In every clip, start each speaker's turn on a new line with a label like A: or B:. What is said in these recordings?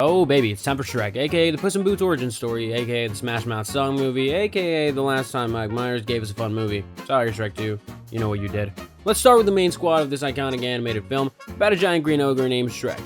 A: Oh baby, it's time for Shrek, aka the Puss in Boots origin story, aka the Smash Mouth song movie, aka the last time Mike Myers gave us a fun movie. Sorry Shrek 2, you know what you did. Let's start with the main squad of this iconic animated film about a giant green ogre named Shrek.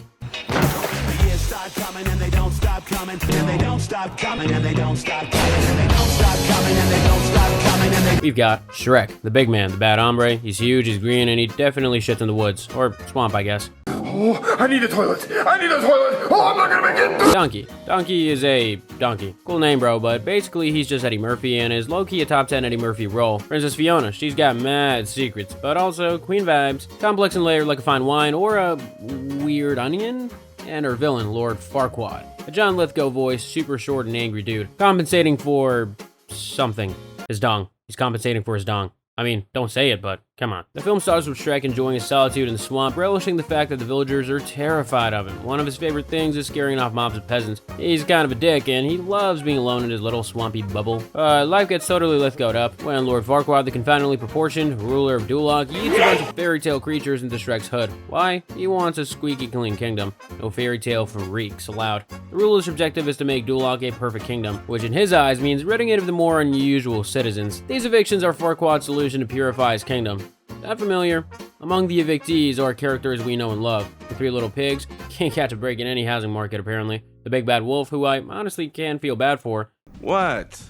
A: We've got Shrek, the big man, the bad hombre. He's huge, he's green, and he definitely shits in the woods. Or swamp, I guess.
B: Oh, I need a toilet! I need a toilet! Oh, I'm not gonna make it!
A: Donkey. Donkey is a donkey. Cool name, bro, but basically he's just Eddie Murphy and is low-key a top 10 Eddie Murphy role. Princess Fiona, she's got mad secrets, but also queen vibes, complex and layered like a fine wine or a weird onion. And her villain, Lord Farquaad. A John Lithgow voice, super short and angry dude. Compensating for something. His dong. He's compensating for his dong. I mean, don't say it, but come on. The film starts with Shrek enjoying his solitude in the swamp, relishing the fact that the villagers are terrified of him. One of his favorite things is scaring off mobs of peasants. He's kind of a dick, and he loves being alone in his little swampy bubble. Life gets totally Lithgowed up when Lord Farquaad, the confoundingly proportioned ruler of Duloc, eats a bunch of fairy tale creatures into Shrek's hood. Why? He wants a squeaky clean kingdom. No fairy tale freaks allowed. The ruler's objective is to make Duloc a perfect kingdom, which in his eyes means ridding it of the more unusual citizens. These evictions are Farquaad's solution to purify his kingdom. Not familiar? Among the evictees are characters we know and love. The three little pigs, can't catch a break in any housing market apparently. The big bad wolf, who I honestly can feel bad for.
C: What?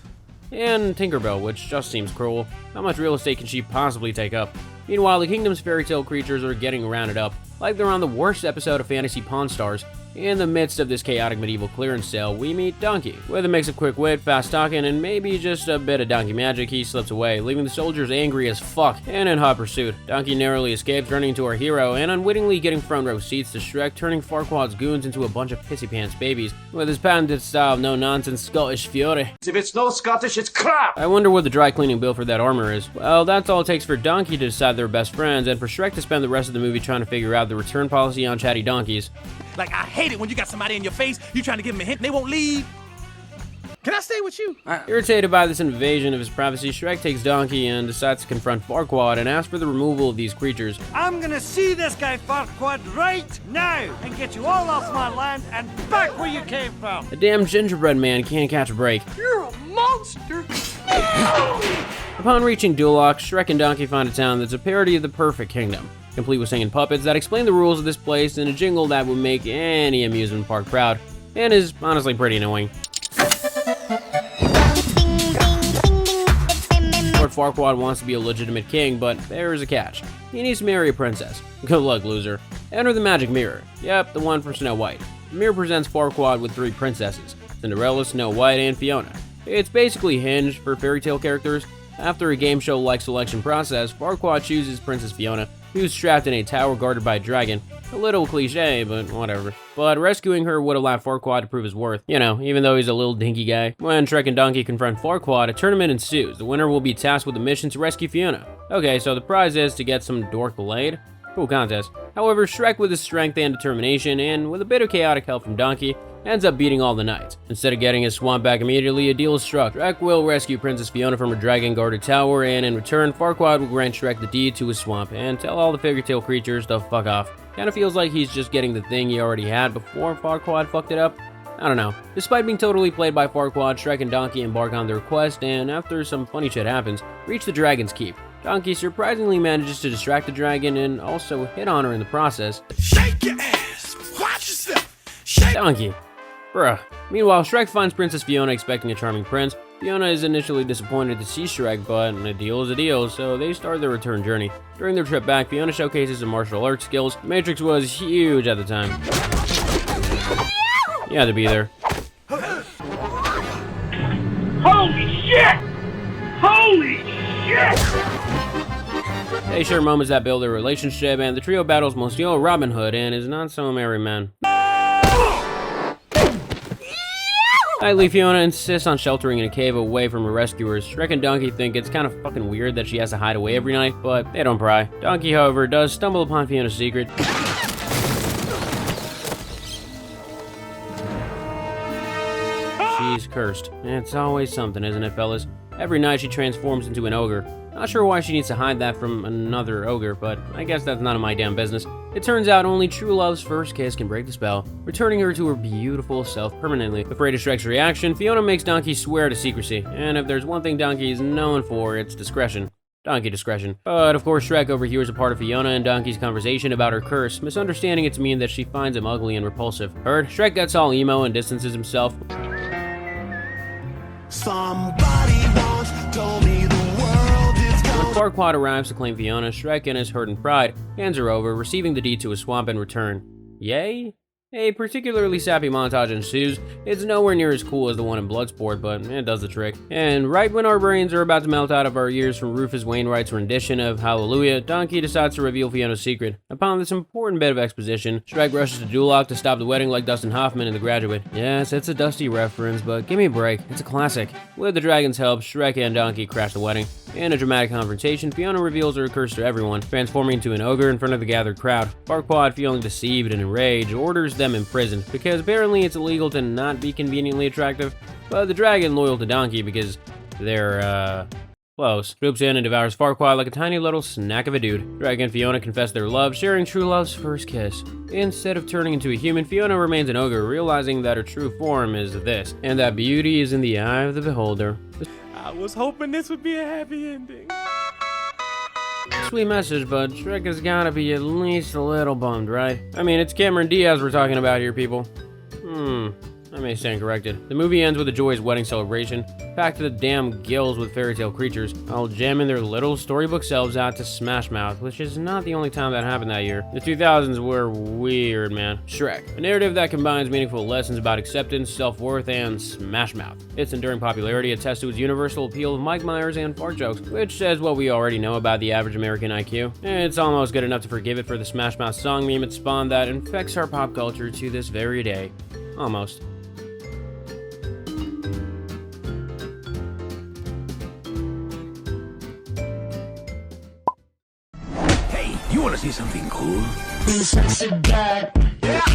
A: And Tinkerbell, which just seems cruel. How much real estate can she possibly take up? Meanwhile, the kingdom's fairy tale creatures are getting rounded up, like they're on the worst episode of Fantasy Pawn Stars. In the midst of this chaotic medieval clearance sale, we meet Donkey. With a mix of quick wit, fast talking, and maybe just a bit of donkey magic, he slips away, leaving the soldiers angry as fuck and in hot pursuit. Donkey narrowly escapes, running into our hero, and unwittingly getting front row seats to Shrek, turning Farquaad's goons into a bunch of pissy pants babies, with his patented style of no-nonsense Scottish fury.
B: If it's no Scottish, it's crap!
A: I wonder what the dry cleaning bill for that armor is. Well, that's all it takes for Donkey to decide they're best friends, and for Shrek to spend the rest of the movie trying to figure out the return policy on chatty donkeys.
D: Like, I hate it when you got somebody in your face, you trying to give them a hint and they won't leave. Can I stay with you?
A: Irritated by this invasion of his privacy, Shrek takes Donkey and decides to confront Farquaad and ask for the removal of these creatures.
E: I'm gonna see this guy Farquaad right now and get you all off my land and back where you came from.
A: The damn gingerbread man can't catch a break.
E: You're a monster.
A: Upon reaching Duloc, Shrek and Donkey find a town that's a parody of the perfect kingdom, complete with singing puppets that explain the rules of this place in a jingle that would make any amusement park proud, and is honestly pretty annoying. Lord Farquaad wants to be a legitimate king, but there is a catch. He needs to marry a princess. Good luck, loser. Enter the magic mirror. Yep, the one from Snow White. The mirror presents Farquaad with three princesses, Cinderella, Snow White, and Fiona. It's basically Hinge for fairy tale characters. After a game show-like selection process, Farquaad chooses Princess Fiona, who's trapped in a tower guarded by a dragon. A little cliche, but whatever. But rescuing her would allow Farquaad to prove his worth, you know, even though he's a little dinky guy. When Shrek and Donkey confront Farquaad, a tournament ensues. The winner will be tasked with the mission to rescue Fiona. Okay, so the prize is to get some dork blade. Cool contest. However, Shrek, with his strength and determination, and with a bit of chaotic help from Donkey, ends up beating all the knights. Instead of getting his swamp back immediately, a deal is struck. Shrek will rescue Princess Fiona from her dragon-guarded tower, and in return, Farquaad will grant Shrek the deed to his swamp and tell all the fairy tale creatures to fuck off. Kinda feels like he's just getting the thing he already had before Farquaad fucked it up. I don't know. Despite being totally played by Farquaad, Shrek and Donkey embark on their quest, and after some funny shit happens, reach the Dragon's Keep. Donkey surprisingly manages to distract the dragon and also hit on her in the process.
D: Shake your ass! Watch yourself! Shake!
A: Donkey. Bruh. Meanwhile, Shrek finds Princess Fiona expecting a charming prince. Fiona is initially disappointed to see Shrek, but a deal is a deal, so they start their return journey. During their trip back, Fiona showcases her martial arts skills. The Matrix was huge at the time. You had to be there.
E: Holy shit! Holy shit!
A: They share moments that build their relationship, and the trio battles Monsieur Robin Hood and his not-so-merry men. Nightly, Fiona insists on sheltering in a cave away from her rescuers. Shrek and Donkey think it's kind of fucking weird that she has to hide away every night, but they don't pry. Donkey, however, does stumble upon Fiona's secret. She's cursed. It's always something, isn't it, fellas? Every night she transforms into an ogre. Not sure why she needs to hide that from another ogre, but I guess that's none of my damn business. It turns out only true love's first kiss can break the spell, returning her to her beautiful self permanently. Afraid of Shrek's reaction, Fiona makes Donkey swear to secrecy, and if there's one thing Donkey is known for, it's discretion. Donkey discretion. But of course Shrek overhears a part of Fiona and Donkey's conversation about her curse, misunderstanding it to mean that she finds him ugly and repulsive. Heard, Shrek gets all emo and distances himself.
C: Somebody once told me the world is gone.
A: When Farquaad arrives to claim Fiona, Shrek in his hurt and pride hands her over, receiving the deed to a swamp in return. Yay? A particularly sappy montage ensues. It's nowhere near as cool as the one in Bloodsport, but it does the trick. And right when our brains are about to melt out of our ears from Rufus Wainwright's rendition of Hallelujah, Donkey decides to reveal Fiona's secret. Upon this important bit of exposition, Shrek rushes to Duloc to stop the wedding like Dustin Hoffman in The Graduate. Yes, it's a Dusty reference, but give me a break. It's a classic. With the dragon's help, Shrek and Donkey crash the wedding. In a dramatic confrontation, Fiona reveals her curse to everyone, transforming into an ogre in front of the gathered crowd. Farquaad, feeling deceived and enraged, orders them imprisoned, because apparently it's illegal to not be conveniently attractive, but the dragon, loyal to Donkey because they're, close, swoops in and devours Farquaad like a tiny little snack of a dude. Shrek and Fiona confess their love, sharing true love's first kiss. Instead of turning into a human, Fiona remains an ogre, realizing that her true form is this, and that beauty is in the eye of the beholder.
D: I was hoping this would be a happy ending.
A: Sweet message, but Shrek has gotta be at least a little bummed, right? I mean, it's Cameron Diaz we're talking about here, people. I may stand corrected. The movie ends with a joyous wedding celebration, packed to the damn gills with fairy tale creatures, all jamming their little storybook selves out to Smash Mouth, which is not the only time that happened that year. The 2000s were weird, man. Shrek, a narrative that combines meaningful lessons about acceptance, self-worth, and Smash Mouth. Its enduring popularity attests to its universal appeal of Mike Myers and fart jokes, which says what we already know about the average American IQ. It's almost good enough to forgive it for the Smash Mouth song meme it spawned that infects our pop culture to this very day. Almost.
C: Hey, you wanna see something cool?
B: Sexy back. Yeah.